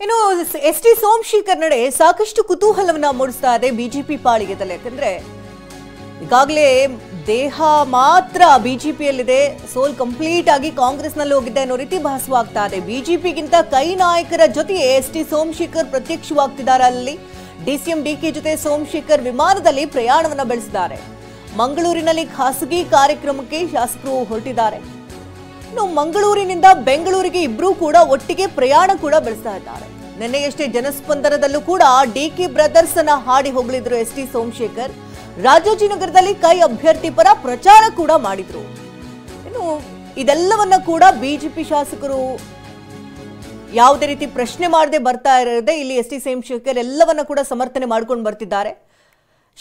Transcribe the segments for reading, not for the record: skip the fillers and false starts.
ಇನ್ನು ಎಸ್.ಟಿ. ಸೋಮಶೇಖರ್ ನಡೆ ಸಾಕಷ್ಟು ಕುತೂಹಲವನ್ನ ಮೂಡಿಸ್ತಾ ಇದೆ ಬಿಜೆಪಿ ಪಾಳಿಗೆದಲ್ಲಿ. ಯಾಕಂದ್ರೆ ಈಗಾಗಲೇ ದೇಹ ಮಾತ್ರ ಬಿಜೆಪಿಯಲ್ಲಿದೆ, ಸೋಲ್ ಕಂಪ್ಲೀಟ್ ಆಗಿ ಕಾಂಗ್ರೆಸ್ನಲ್ಲಿ ಹೋಗಿದ್ದೆ ಅನ್ನೋ ರೀತಿ ಭಾಸವಾಗ್ತಾ ಇದೆ. ಬಿಜೆಪಿಗಿಂತ ಕೈ ನಾಯಕರ ಜೊತೆ ಎಸ್.ಟಿ. ಸೋಮಶೇಖರ್ ಪ್ರತ್ಯಕ್ಷವಾಗ್ತಿದ್ದಾರೆ. ಅಲ್ಲಿ ಡಿಸಿಎಂ ಡಿಕೆ ಜೊತೆ ಸೋಮಶೇಖರ್ ವಿಮಾನದಲ್ಲಿ ಪ್ರಯಾಣವನ್ನ ಬೆಳೆಸಿದ್ದಾರೆ. ಮಂಗಳೂರಿನಲ್ಲಿ ಖಾಸಗಿ ಕಾರ್ಯಕ್ರಮಕ್ಕೆ ಶಾಸಕರು ಹೊರಟಿದ್ದಾರೆ. ಇನ್ನು ಮಂಗಳೂರಿನಿಂದ ಬೆಂಗಳೂರಿಗೆ ಇಬ್ರು ಕೂಡ ಒಟ್ಟಿಗೆ ಪ್ರಯಾಣ ಕೂಡ ಬೆಳೆಸ್ತಾ ಇದ್ದಾರೆ. ನಿನ್ನೆಯಷ್ಟೇ ಜನಸ್ಪಂದನದಲ್ಲೂ ಕೂಡ ಡಿಕೆ ಬ್ರದರ್ಸ್ ಅನ್ನ ಹಾಡಿ ಹೊಗಳಿದ್ರು ಎಸ್.ಟಿ. ಸೋಮಶೇಖರ್. ರಾಜಾಜಿನಗರದಲ್ಲಿ ಕೈ ಅಭ್ಯರ್ಥಿ ಪರ ಪ್ರಚಾರ ಕೂಡ ಮಾಡಿದ್ರು. ಇನ್ನು ಇದೆಲ್ಲವನ್ನ ಕೂಡ ಬಿಜೆಪಿ ಶಾಸಕರು ಯಾವುದೇ ರೀತಿ ಪ್ರಶ್ನೆ ಮಾಡದೆ ಬರ್ತಾ ಇರೋದೇ ಇಲ್ಲಿ ಎಸ್.ಟಿ. ಸೋಮಶೇಖರ್ ಎಲ್ಲವನ್ನ ಕೂಡ ಸಮರ್ಥನೆ ಮಾಡ್ಕೊಂಡು ಬರ್ತಿದ್ದಾರೆ.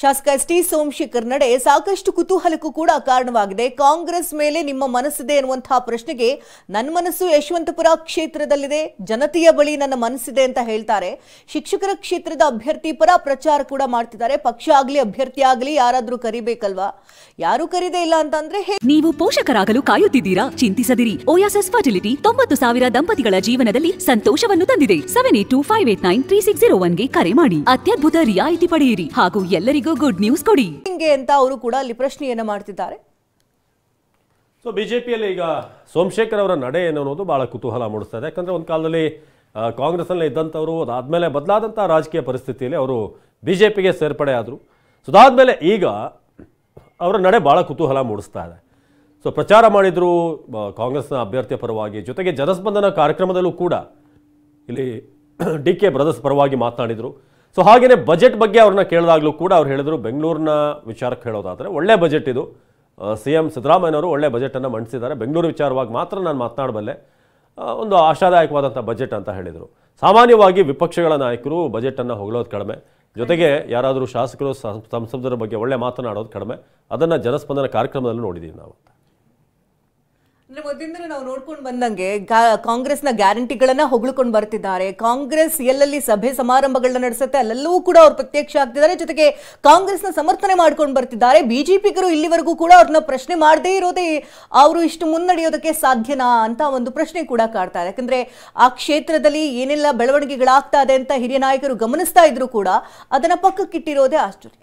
ಶಾಸಕ ಎಸ್.ಟಿ. ಸೋಮಶೇಖರ್ ನಡೆ ಸಾಕಷ್ಟು ಕುತೂಹಲಕ್ಕೂ ಕೂಡ ಕಾರಣವಾಗಿದೆ. ಕಾಂಗ್ರೆಸ್ ಮೇಲೆ ನಿಮ್ಮ ಮನಸ್ಸಿದೆ ಎನ್ನುವಂತಹ ಪ್ರಶ್ನೆಗೆ ನನ್ನ ಮನಸ್ಸು ಯಶವಂತಪುರ ಕ್ಷೇತ್ರದಲ್ಲಿದೆ, ಜನತೆಯ ಬಳಿ ನನ್ನ ಮನಸ್ಸಿದೆ ಅಂತ ಹೇಳ್ತಾರೆ. ಶಿಕ್ಷಕರ ಕ್ಷೇತ್ರದ ಅಭ್ಯರ್ಥಿ ಪರ ಪ್ರಚಾರ ಕೂಡ ಮಾಡ್ತಿದ್ದಾರೆ. ಪಕ್ಷ ಆಗ್ಲಿ ಅಭ್ಯರ್ಥಿ ಆಗ್ಲಿ ಯಾರಾದ್ರೂ ಕರಿಬೇಕಲ್ವಾ, ಯಾರು ಕರೀದೇ ಇಲ್ಲ ಅಂತಂದ್ರೆ ನೀವು ಪೋಷಕರಾಗಲು ಕಾಯುತ್ತಿದ್ದೀರಾ? ಚಿಂತಿಸದಿರಿ. ಓಯಾಸಿಸ್ ಫರ್ಟಿಲಿಟಿ 90,000 ದಂಪತಿಗಳ ಜೀವನದಲ್ಲಿ ಸಂತೋಷವನ್ನು ತಂದಿದೆ. 7825893601ಗೆ ಕರೆ ಮಾಡಿ ಅತ್ಯದ್ಭುತ ರಿಯಾಯಿತಿ ಪಡೆಯಿರಿ ಹಾಗೂ ಎಲ್ಲರಿಗೂ ಗುಡ್ ನ್ಯೂಸ್ ಕೊಡಿ ಅಂತ ಅವರು ಕೂಡ ಅಲ್ಲಿ ಪ್ರಶ್ನೆಯನ್ನ ಮಾಡ್ತಿದ್ದಾರೆ. ಸೊ ಬಿಜೆಪಿಯಲ್ಲಿ ಈಗ ಸೋಮಶೇಖರ್ ಅವರ ನಡೆ ಅನ್ನೋದು ಬಹಳ ಕುತೂಹಲ ಮೂಡಿಸ್ತಾ ಇದೆ. ಯಾಕಂದ್ರೆ ಒಂದು ಕಾಲದಲ್ಲಿ ಕಾಂಗ್ರೆಸ್ನಲ್ಲಿ ಇದ್ದಂಥವರು ಅದಾದ್ಮೇಲೆ ಬದಲಾದಂಥ ರಾಜಕೀಯ ಪರಿಸ್ಥಿತಿಯಲ್ಲಿ ಅವರು ಬಿಜೆಪಿಗೆ ಸೇರ್ಪಡೆ ಆದರು. ಸೊ ಅದಾದ್ಮೇಲೆ ಈಗ ಅವರ ನಡೆ ಬಹಳ ಕುತೂಹಲ ಮೂಡಿಸ್ತಾ ಇದೆ. ಸೊ ಪ್ರಚಾರ ಮಾಡಿದ್ರು ಕಾಂಗ್ರೆಸ್ನ ಅಭ್ಯರ್ಥಿಯ ಪರವಾಗಿ, ಜೊತೆಗೆ ಜನಸ್ಪಂದನ ಕಾರ್ಯಕ್ರಮದಲ್ಲೂ ಕೂಡ ಇಲ್ಲಿ ಡಿ ಕೆ ಬ್ರದರ್ಸ್ ಪರವಾಗಿ ಮಾತನಾಡಿದರು. ಸೊ ಹಾಗೆಯೇ ಬಜೆಟ್ ಬಗ್ಗೆ ಅವ್ರನ್ನ ಕೇಳಿದಾಗಲೂ ಕೂಡ ಅವ್ರು ಹೇಳಿದ್ರು, ಬೆಂಗಳೂರಿನ ವಿಚಾರಕ್ಕೆ ಹೇಳೋದಾದರೆ ಒಳ್ಳೆ ಬಜೆಟ್ ಇದು, CM ಸಿದ್ದರಾಮಯ್ಯನವರು ಒಳ್ಳೆ ಬಜೆಟನ್ನು ಮಂಡಿಸಿದ್ದಾರೆ, ಬೆಂಗಳೂರು ವಿಚಾರವಾಗಿ ಮಾತ್ರ ನಾನು ಮಾತನಾಡಬಲ್ಲೆ, ಒಂದು ಆಶಾದಾಯಕವಾದಂಥ ಬಜೆಟ್ ಅಂತ ಹೇಳಿದರು. ಸಾಮಾನ್ಯವಾಗಿ ವಿಪಕ್ಷಗಳ ನಾಯಕರು ಬಜೆಟನ್ನು ಹೊಗಳೋದು ಕಡಿಮೆ, ಜೊತೆಗೆ ಯಾರಾದರೂ ಶಾಸಕರು ಸಂಸದರ ಬಗ್ಗೆ ಒಳ್ಳೆ ಮಾತನಾಡೋದು ಕಡಿಮೆ. ಅದನ್ನು ಜನಸ್ಪಂದನ ಕಾರ್ಯಕ್ರಮದಲ್ಲೂ ನೋಡಿದ್ದೀವಿ ನಾವು. ಅಂದ್ರೆ ಮೊದಲಿಂದ ನಾವು ನೋಡ್ಕೊಂಡು ಬಂದಂಗೆ ಕಾಂಗ್ರೆಸ್ನ ಗ್ಯಾರಂಟಿಗಳನ್ನ ಹೊಗಳ್ಕೊಂಡು ಬರ್ತಿದ್ದಾರೆ. ಕಾಂಗ್ರೆಸ್ ಎಲ್ಲೆಲ್ಲಿ ಸಭೆ ಸಮಾರಂಭಗಳನ್ನ ನಡೆಸುತ್ತೆ ಅಲ್ಲೆಲ್ಲವೂ ಕೂಡ ಅವ್ರು ಪ್ರತ್ಯಕ್ಷ ಆಗ್ತಿದ್ದಾರೆ. ಜೊತೆಗೆ ಕಾಂಗ್ರೆಸ್ನ ಸಮರ್ಥನೆ ಮಾಡ್ಕೊಂಡು ಬರ್ತಿದ್ದಾರೆ. ಬಿಜೆಪಿಗರು ಇಲ್ಲಿವರೆಗೂ ಕೂಡ ಅವ್ರನ್ನ ಪ್ರಶ್ನೆ ಮಾಡದೇ ಇರೋದೇ ಅವರು ಇಷ್ಟು ಮುನ್ನಡೆಯೋದಕ್ಕೆ ಸಾಧ್ಯನಾ ಅಂತ ಒಂದು ಪ್ರಶ್ನೆ ಕೂಡ ಕಾಡ್ತಾರೆ. ಯಾಕಂದ್ರೆ ಆ ಕ್ಷೇತ್ರದಲ್ಲಿ ಏನೆಲ್ಲ ಬೆಳವಣಿಗೆಗಳಾಗ್ತಾ ಇದೆ ಅಂತ ಹಿರಿಯ ನಾಯಕರು ಗಮನಿಸ್ತಾ ಇದ್ರು ಕೂಡ ಅದನ್ನ ಪಕ್ಕಕ್ಕಿಟ್ಟಿರೋದೇ ಆಶ್ಚರ್ಯ.